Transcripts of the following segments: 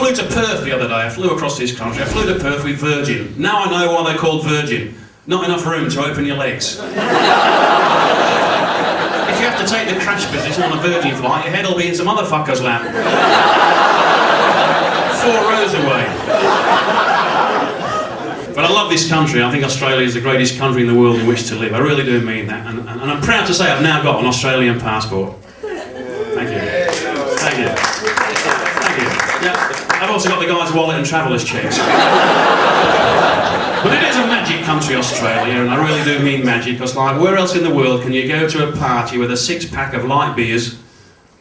flew to Perth the other day. I flew across this country. I flew to Perth with Virgin. Now I know why they're called Virgin. Not enough room to open your legs. If you have to take the crash position on a Virgin flight, your head will be in some other fucker's lap. 4 rows away. But I love this country. I think Australia is the greatest country in the world in which to live. I really do mean that. And I'm proud to say I've now got an Australian passport. Thank you. Thank you. Thank you. Yeah, I've also got the guy's wallet and traveller's checks. But it is a magic country, Australia, and I really do mean magic, because like, where else in the world can you go to a party with a 6-pack of light beers,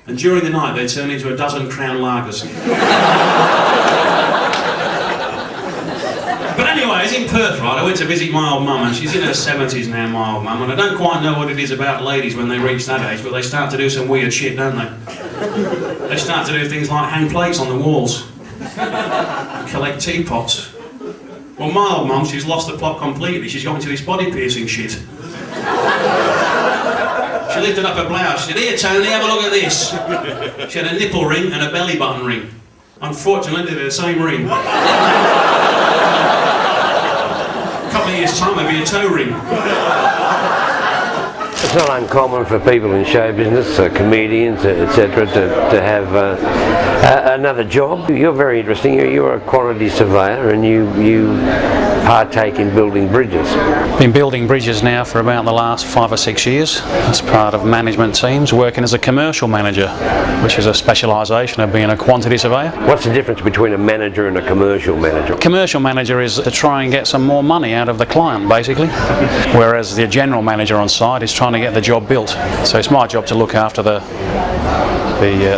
and during the night they turn into a dozen Crown Lagers? But anyways, in Perth, right, I went to visit my old mum, and she's in her 70s now, my old mum, and I don't quite know what it is about ladies when they reach that age, but they start to do some weird shit, don't they? They start to do things like hang plates on the walls, and collect teapots. Well, my old mum, she's lost the plot completely. She's got into this body piercing shit. She lifted up her blouse. She said, "Here, Tony, have a look at this." She had a nipple ring and a belly button ring. Unfortunately, they're the same ring. A couple of years' time, maybe a toe ring. It's not uncommon for people in show business, comedians, etc., to have another job. You're very interesting. You're a quantity surveyor, and you partake in building bridges. Been building bridges now for about the last 5 or 6 years as part of management teams, working as a commercial manager, which is a specialisation of being a quantity surveyor. What's the difference between a manager and a commercial manager? Commercial manager is to try and get some more money out of the client, basically, whereas the general manager on site is trying to get the job built. So it's my job to look after the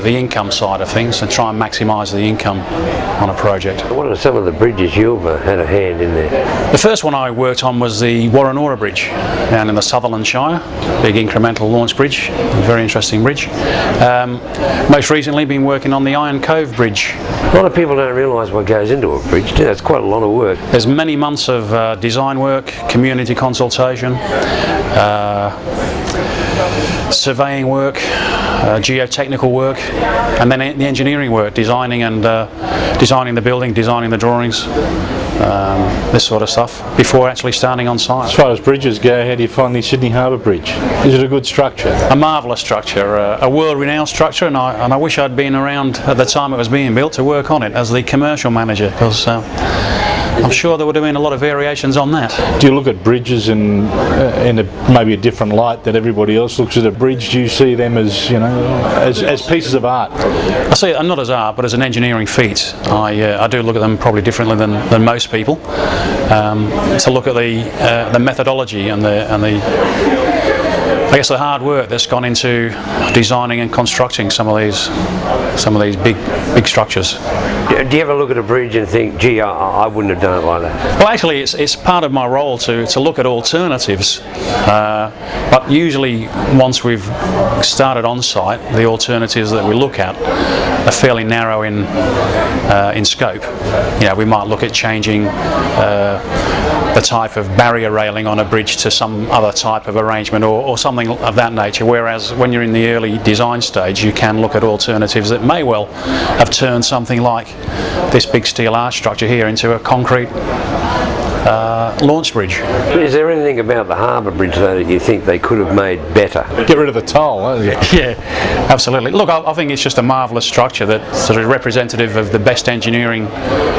income side of things and try and maximise the income on a project. What are some of the bridges you've had a hand in there? The first one I worked on was the Warrenora Bridge down in the Sutherland Shire, big incremental launch bridge, very interesting bridge. Most recently been working on the Iron Cove Bridge. A lot of people don't realise what goes into a bridge. It's quite a lot of work. There's many months of design work, community consultation, surveying work, geotechnical work, and then the engineering work, designing the building, designing the drawings, this sort of stuff, before actually starting on site. As far as bridges go, how do you find the Sydney Harbour Bridge? Is it a good structure? A marvellous structure, a world-renowned structure, and I wish I'd been around at the time it was being built to work on it as the commercial manager, because I'm sure they were doing a lot of variations on that. Do you look at bridges in maybe a different light that everybody else looks at a bridge? Do you see them as, you know, as pieces of art? I see it not as art, but as an engineering feat. I do look at them probably differently than most people. To look at the methodology and I guess the hard work that's gone into designing and constructing some of these big structures. Do you ever look at a bridge and think, gee, I wouldn't have done it like that? Well, actually, it's part of my role to look at alternatives, but usually once we've started on site, the alternatives that we look at are fairly narrow in scope. You know, we might look at changing the type of barrier railing on a bridge to some other type of arrangement or something of that nature, whereas when you're in the early design stage you can look at alternatives that may well have turned something like this big steel arch structure here into a concrete launch bridge. Is there anything about the harbour bridge though that you think they could have made better? Get rid of the toll, don't you? Yeah, absolutely. Look, I think it's just a marvellous structure that's sort of representative of the best engineering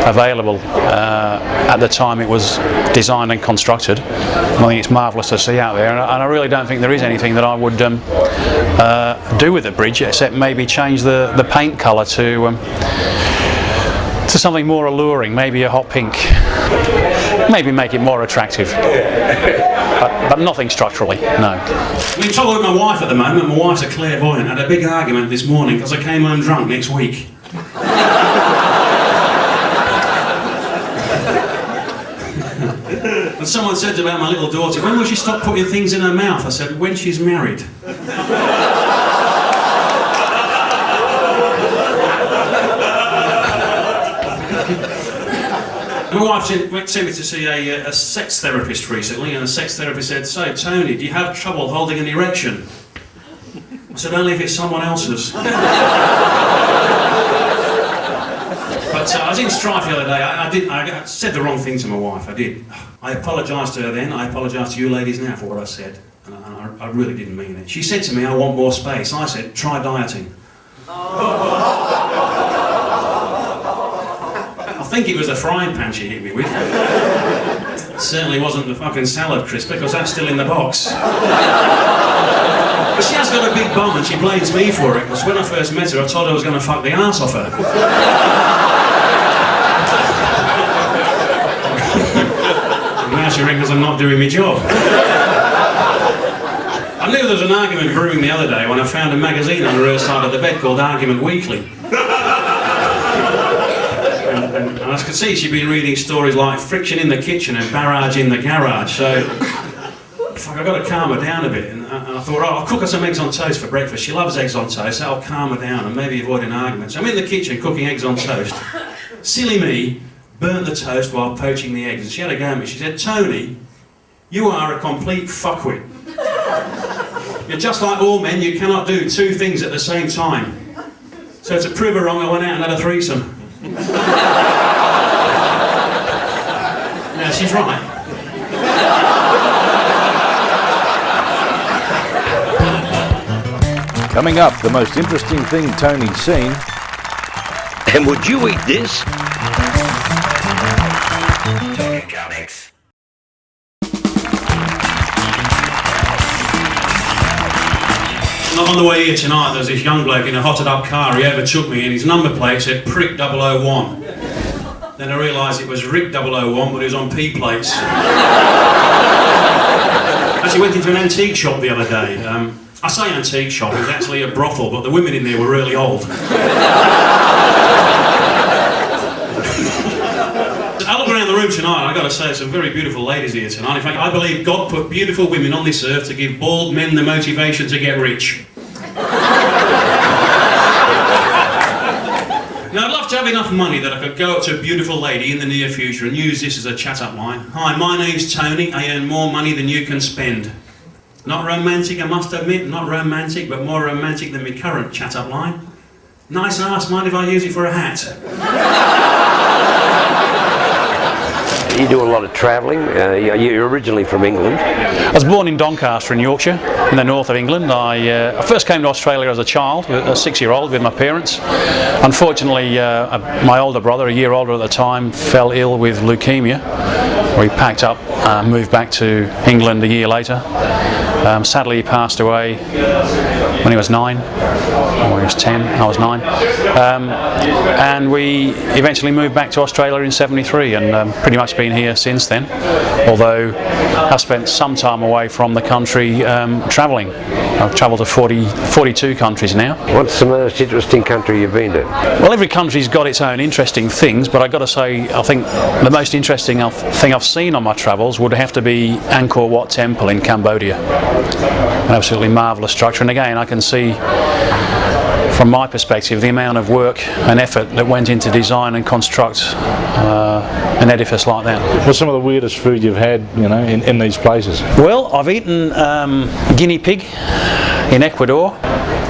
available at the time it was designed and constructed. I think it's marvellous to see out there, and I really don't think there is anything that I would do with the bridge except maybe change the paint colour to something more alluring, maybe a hot pink. Maybe make it more attractive, but nothing structurally, no. I'm in trouble with my wife at the moment. My wife's a clairvoyant. I had a big argument this morning because I came home drunk next week. And someone said about my little daughter, when will she stop putting things in her mouth? I said, when she's married. My wife sent me to see a sex therapist recently, and the sex therapist said, "So, Tony, do you have trouble holding an erection?" I said, "Only if it's someone else's." But But I was in strife the other day. I said the wrong thing to my wife. I did. I apologised to her then. I apologise to you ladies now for what I said. And I really didn't mean it. She said to me, I want more space. I said, try dieting. I think it was the frying pan she hit me with. It certainly wasn't the fucking salad crisp, because that's still in the box. But she has got a big bum and she blames me for it, because when I first met her I told her I was going to fuck the arse off her. And now she reckons I'm not doing my job. I knew there was an argument brewing the other day when I found a magazine under her side of the bed called Argument Weekly. And I could see she'd been reading stories like friction in the kitchen and barrage in the garage, so fuck, I've got to calm her down a bit. And I thought, oh, I'll cook her some eggs on toast for breakfast. She loves eggs on toast, so I'll calm her down and maybe avoid an argument. So I'm in the kitchen cooking eggs on toast. Silly me burnt the toast while poaching the eggs, and she had a go at me. She said, Tony, you are a complete fuckwit. You're just like all men, you cannot do two things at the same time. So to prove her wrong, I went out and had a threesome. Now she's right. Coming up, the most interesting thing Tony's seen. And would you eat this? Comics. On the way here tonight, there was this young bloke in a hotted up car. He overtook me and his number plate said Prick 001. Then I realised it was Rick 001, but it was on P plates. Actually went into an antique shop the other day. I say antique shop, it was actually a brothel, but the women in there were really old. I look around the room tonight, I've got to say, some very beautiful ladies here tonight. In fact, I believe God put beautiful women on this earth to give bald men the motivation to get rich. Now, I'd love to have enough money that I could go up to a beautiful lady in the near future and use this as a chat-up line. Hi, my name's Tony. I earn more money than you can spend. Not romantic, I must admit. Not romantic, but more romantic than my current chat-up line. Nice ass, mind if I use it for a hat? You do a lot of travelling. You're originally from England. I was born in Doncaster in Yorkshire, in the north of England. I first came to Australia as a child, a 6-year-old, with my parents. Unfortunately, my older brother, a year older at the time, fell ill with leukemia. We packed up, moved back to England a year later. Sadly, he passed away when he was 9, or he was 10, I was 9. And we eventually moved back to Australia in '73, and pretty much been here since then, although I've spent some time away from the country travelling. I've travelled to 42 countries now. What's the most interesting country you've been to? Well, every country's got its own interesting things, but I've got to say, I think the most interesting thing I've seen on my travels would have to be Angkor Wat Temple in Cambodia. An absolutely marvellous structure, and again I can see from my perspective the amount of work and effort that went into design and construct an edifice like that. What's some of the weirdest food you've had, you know, in these places? Well, I've eaten guinea pig in Ecuador.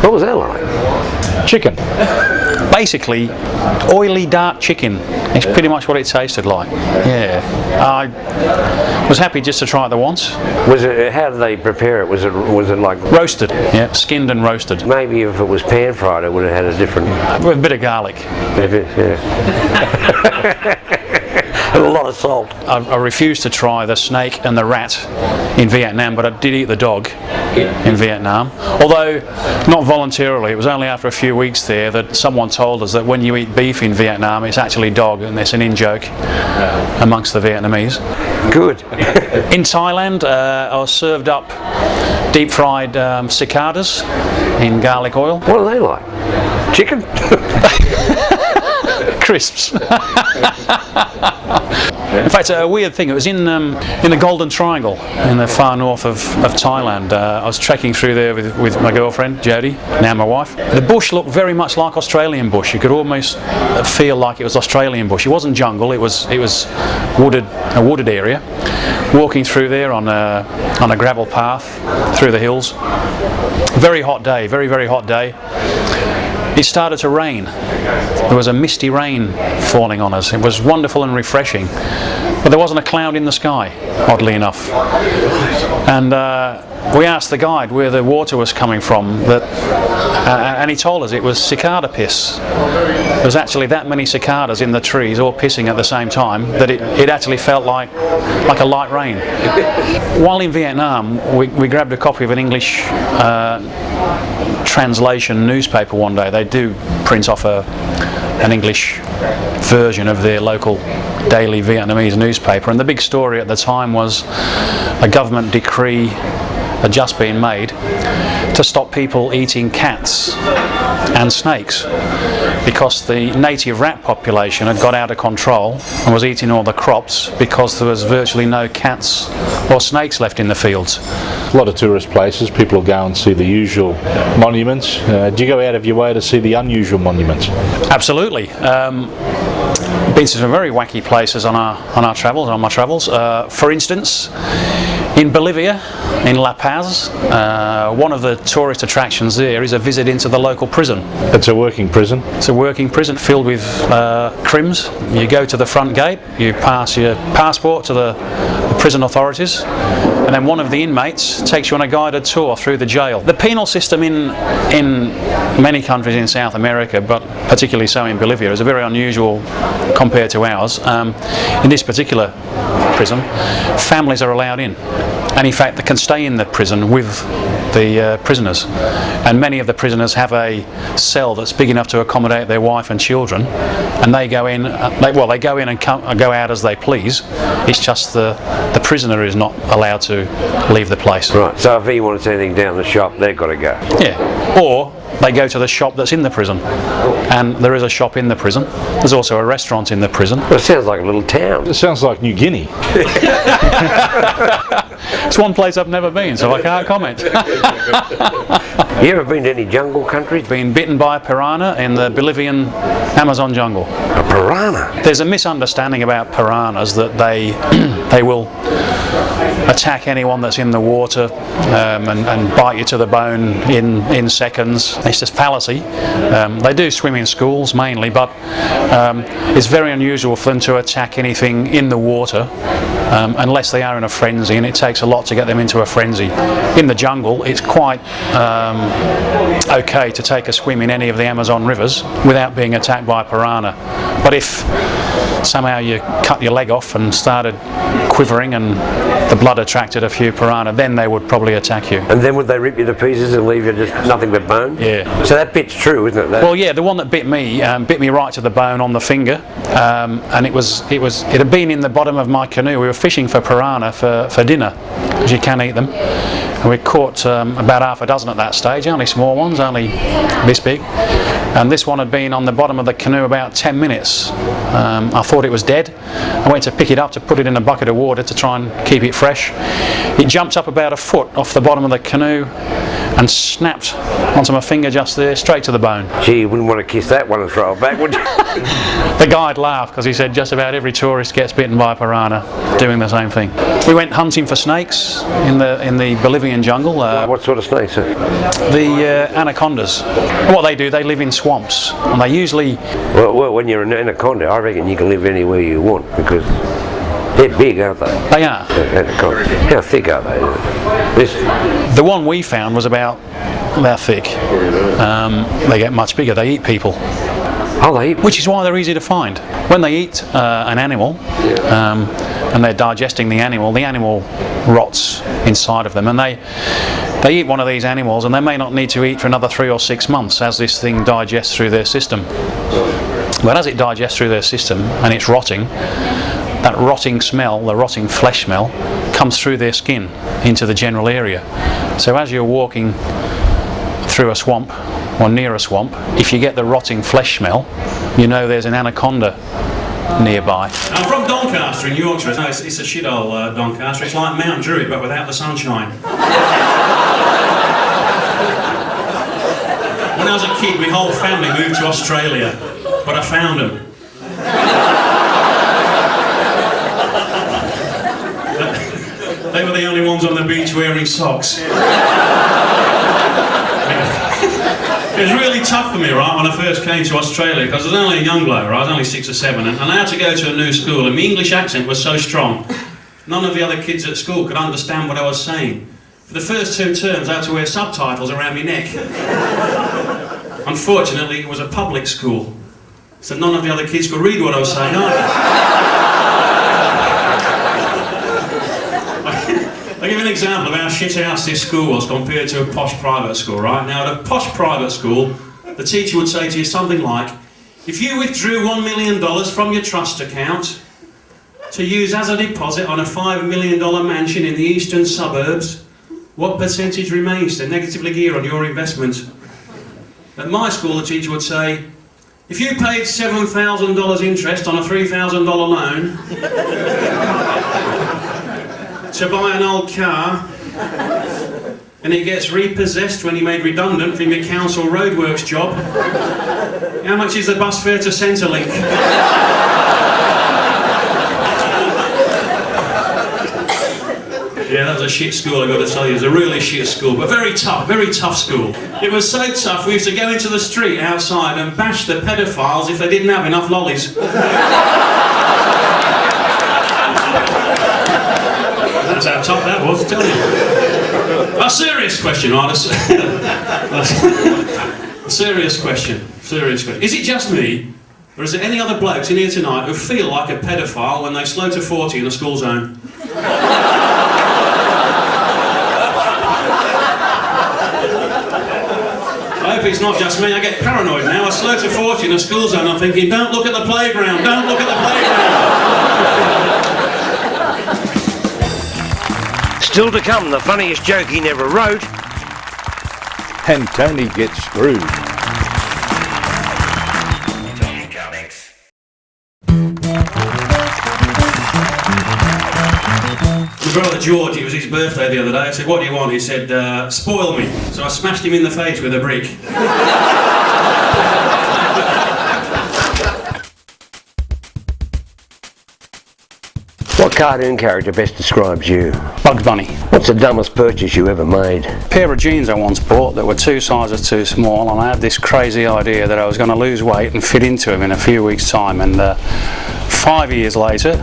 What was that like? Chicken. Basically, oily dark chicken. It's pretty much what it tasted like. Yeah, I was happy just to try it the once. Was it? How did they prepare it? Was it like Roasted? Yeah, skinned and roasted. Maybe if it was pan fried, it would have had a different. With a bit of garlic. Yeah. And a lot of salt. I refused to try the snake and the rat in Vietnam, but I did eat the dog in Vietnam. Although not voluntarily, it was only after a few weeks there that someone told us that when you eat beef in Vietnam, it's actually dog, and it's an in-joke amongst the Vietnamese. Good. In Thailand, I was served up deep-fried cicadas in garlic oil. What are they like? Chicken? Crisps. In fact, a weird thing, it was in the Golden Triangle in the far north of Thailand. I was trekking through there with my girlfriend, Jodie, now my wife. The bush looked very much like Australian bush. You could almost feel like it was Australian bush. It wasn't jungle, it was a wooded area. Walking through there on a gravel path through the hills. Very hot day, very, very hot day. it started to rain. There was a misty rain falling on us. It was wonderful and refreshing, but there wasn't a cloud in the sky, oddly enough. And we asked the guide where the water was coming from, and he told us it was cicada piss. There was actually that many cicadas in the trees all pissing at the same time that it actually felt like a light rain. While in Vietnam, we grabbed a copy of an English translation newspaper one day. They do print off an English version of their local daily Vietnamese newspaper, and the big story at the time was a government decree had just been made to stop people eating cats and snakes because the native rat population had got out of control and was eating all the crops because there was virtually no cats or snakes left in the fields. A lot of tourist places, people will go and see the usual monuments. Do you go out of your way to see the unusual monuments? Absolutely. Been to some very wacky places on my travels. For instance, in Bolivia, in La Paz, one of the tourist attractions there is a visit into the local prison. It's a working prison? It's a working prison filled with crims. You go to the front gate, you pass your passport to the prison authorities, and then one of the inmates takes you on a guided tour through the jail. The penal system in many countries in South America, but particularly so in Bolivia, is very unusual compared to ours. In this particular prison, families are allowed in, and in fact they can stay in the prison with the prisoners, and many of the prisoners have a cell that's big enough to accommodate their wife and children, and they go in they go in and go out as they please. It's just the prisoner is not allowed to leave the place. Right, so if he wants anything down the shop, they've got to go. Yeah, or they go to the shop that's in the prison, and there is a shop in the prison. There's also a restaurant in the prison. Well, it sounds like a little town. It sounds like New Guinea. It's one place I've never been, so I can't comment. You ever been to any jungle countries? Been bitten by a piranha in the Bolivian Amazon jungle. A piranha? There's a misunderstanding about piranhas that they will attack anyone that's in the water and bite you to the bone in seconds. It's just fallacy. They do swim in schools mainly, but it's very unusual for them to attack anything in the water unless they are in a frenzy, and it takes a lot to get them into a frenzy. In the jungle, it's quite okay to take a swim in any of the Amazon rivers without being attacked by a piranha. But if somehow you cut your leg off and started quivering and the blood attracted a few piranha, then they would probably attack you. And then would they rip you to pieces and leave you just nothing but bone? Yeah. So that bit's true, isn't it? Well, yeah, the one that bit me right to the bone on the finger, and it had been in the bottom of my canoe. We were fishing for piranha for dinner, because you can eat them. And we caught about half a dozen at that stage, only small ones, only this big. And this one had been on the bottom of the canoe about 10 minutes. I thought it was dead. I went to pick it up to put it in a bucket of water to try and keep it fresh. It jumped up about a foot off the bottom of the canoe and snapped onto my finger just there, straight to the bone. Gee, you wouldn't want to kiss that one and throw it back, would you? The guide laughed because he said just about every tourist gets bitten by a piranha doing the same thing. We went hunting for snakes in the Bolivian jungle. What sort of snakes? The anacondas. What they do, they live in swamps, and they usually... Well, when you're an anaconda, I reckon you can live anywhere you want, because they're big, aren't they? They are. Anacondas. How thick are they? The one we found was about thick. They get much bigger. They eat people. Oh, they eat? Which is why they're easy to find. When they eat an animal, and they're digesting the animal rots inside of them, and they eat one of these animals, and they may not need to eat for another 3 or 6 months as this thing digests through their system. But as it digests through their system and it's rotting, that rotting smell, the rotting flesh smell, comes through their skin into the general area. So as you're walking through a swamp or near a swamp, if you get the rotting flesh smell, you know there's an anaconda nearby. I'm from Doncaster in Yorkshire. No, it's a shithole, Doncaster. It's like Mount Druitt, but without the sunshine. When I was a kid, my whole family moved to Australia, but I found them. They were the only ones on the beach wearing socks. It was really tough for me, right, when I first came to Australia, because I was only a young bloke, right? I was only 6 or 7, and I had to go to a new school, and my English accent was so strong, none of the other kids at school could understand what I was saying. For the first 2 terms, I had to wear subtitles around my neck. Unfortunately, it was a public school, so none of the other kids could read what I was saying either. I'll give you an example of how shit house this school was compared to a posh private school, right? Now, at a posh private school, the teacher would say to you something like, if you withdrew $1 million from your trust account to use as a deposit on a $5 million mansion in the eastern suburbs, what percentage remains to negatively gear on your investment? At my school, the teacher would say, if you paid $7,000 interest on a $3,000 loan to buy an old car, and it gets repossessed when you're made redundant from your council roadworks job, how much is the bus fare to Centrelink? Yeah, that was a shit school, I've got to tell you. It was a really shit school, but very tough school. It was so tough, we used to go into the street outside and bash the pedophiles if they didn't have enough lollies. That's how tough that was, I tell you. A serious question, right? A serious question. Is it just me, or is there any other blokes in here tonight who feel like a pedophile when they slow to 40 in a school zone? I hope it's not just me. I get paranoid now. I slow to 40 in a school zone. I'm thinking, don't look at the playground. Don't look at the playground. Still to come, the funniest joke he never wrote. And Tony gets screwed. Tony Comics. My brother George, it was his birthday the other day. I said, what do you want? He said, spoil me. So I smashed him in the face with a brick. What cartoon character best describes you? Bugs Bunny. What's the dumbest purchase you ever made? A pair of jeans I once bought that were 2 sizes too small, and I had this crazy idea that I was going to lose weight and fit into them in a few weeks' time, and 5 years later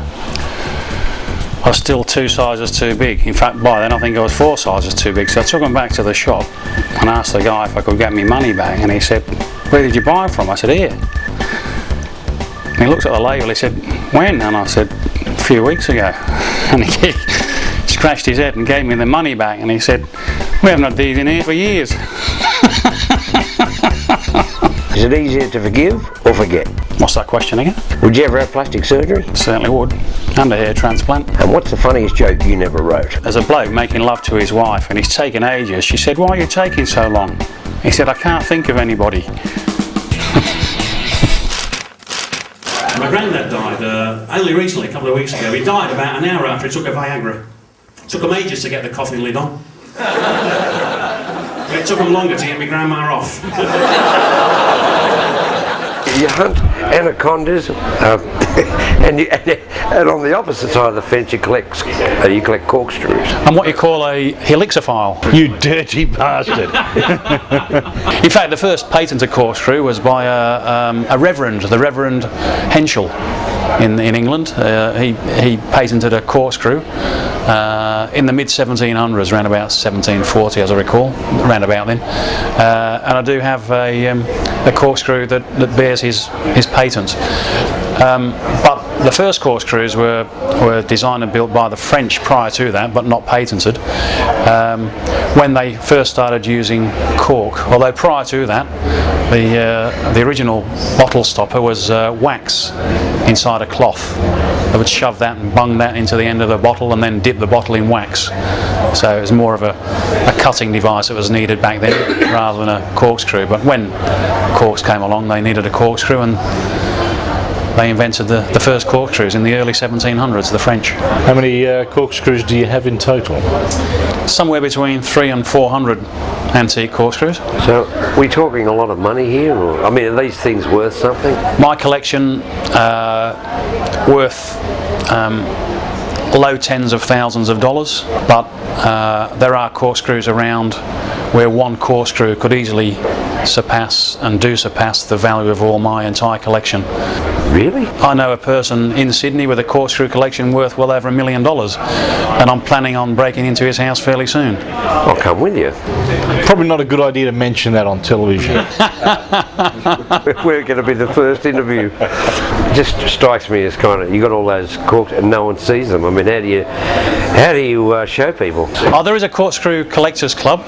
I was still 2 sizes too big. In fact, by then I think I was 4 sizes too big, so I took them back to the shop and asked the guy if I could get me money back, and he said, where did you buy it from? I said, here. And he looked at the label, he said, when? And I said, a few weeks ago. And he scratched his head and gave me the money back, and he said, we haven't had these in here for years. Is it easier to forgive or forget? What's that question again? Would you ever have plastic surgery? Certainly would. And a hair transplant. And what's the funniest joke you never wrote? There's a bloke making love to his wife, and he's taken ages. She said, why are you taking so long? He said, I can't think of anybody. My granddad died only recently, a couple of weeks ago. He died about an hour after he took a Viagra. It took him ages to get the coffin lid on. But it took him longer to get my grandma off. You hunt anacondas, and on the opposite side of the fence you collect corkscrews. I'm what you call a helixophile. You dirty bastard. In fact, the first patented corkscrew was by a reverend, the Reverend Henschel in England. He patented a corkscrew in the mid-1700s, around about 1740 as I recall, around about then. And I do have a corkscrew that bears his patent. But the first corkscrews were designed and built by the French prior to that, but not patented. When they first started using cork, although prior to that, the original bottle stopper was wax inside a cloth. They would shove that and bung that into the end of the bottle and then dip the bottle in wax. So it was more of a cutting device that was needed back then rather than a corkscrew. But when corks came along, they needed a corkscrew, and they invented the first corkscrews in the early 1700s, the French. How many corkscrews do you have in total? Somewhere between 300 and 400 antique corkscrews. So, we're talking a lot of money here, or, I mean, are these things worth something? My collection worth low tens of thousands of dollars, but there are corkscrews around where one corkscrew could easily surpass and do surpass the value of all my entire collection. Really? I know a person in Sydney with a corkscrew collection worth well over $1 million, and I'm planning on breaking into his house fairly soon. I'll come with you. Probably not a good idea to mention that on television. We're going to be the first interview. It just strikes me as kind of, you got all those corks and no one sees them. I mean, how do you show people? Oh, there is a corkscrew collectors club.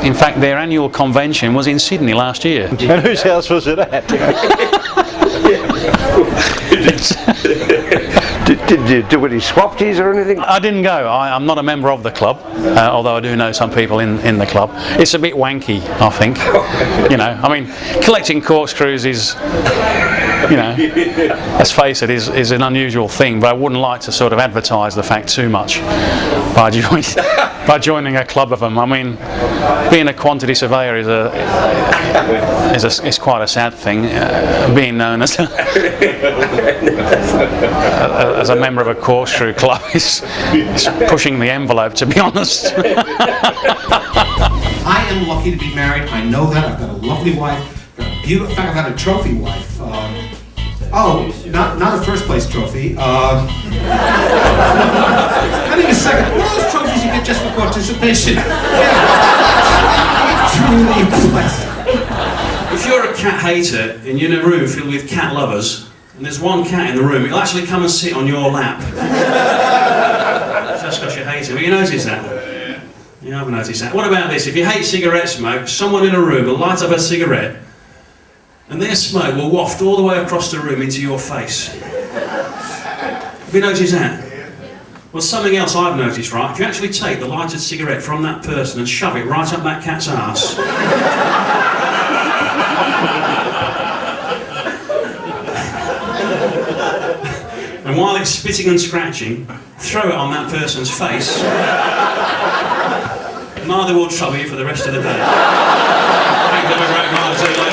In fact, their annual convention was in Sydney last year. And whose house was it at? Did you do any swapties or anything? I didn't go. I'm not a member of the club, although I do know some people in the club. It's a bit wanky, I think. You know, I mean, collecting corkscrews is, you know, let's face it, is an unusual thing, but I wouldn't like to sort of advertise the fact too much by joining a club of them. I mean, being a quantity surveyor is quite a sad thing. Being known as a member of a corkscrew club is pushing the envelope, to be honest. I am lucky to be married. I know that. I've got a lovely wife. Got a beautiful. In fact, I've got a trophy wife. Not a first place trophy. Not even a second. One of those trophies you get just for participation. Truly blessed. If you're a cat hater and you're in a room filled with cat lovers, and there's one cat in the room, it'll actually come and sit on your lap. Just because you hate it. But you notice that? You haven't noticed that. What about this? If you hate cigarette smoke, someone in a room will light up a cigarette, and their smoke will waft all the way across the room into your face. Have you noticed that? Well, something else I've noticed, right? If you actually take the lighted cigarette from that person and shove it right up that cat's arse, and while it's spitting and scratching, throw it on that person's face, neither will trouble you for the rest of the day. Thank you very much.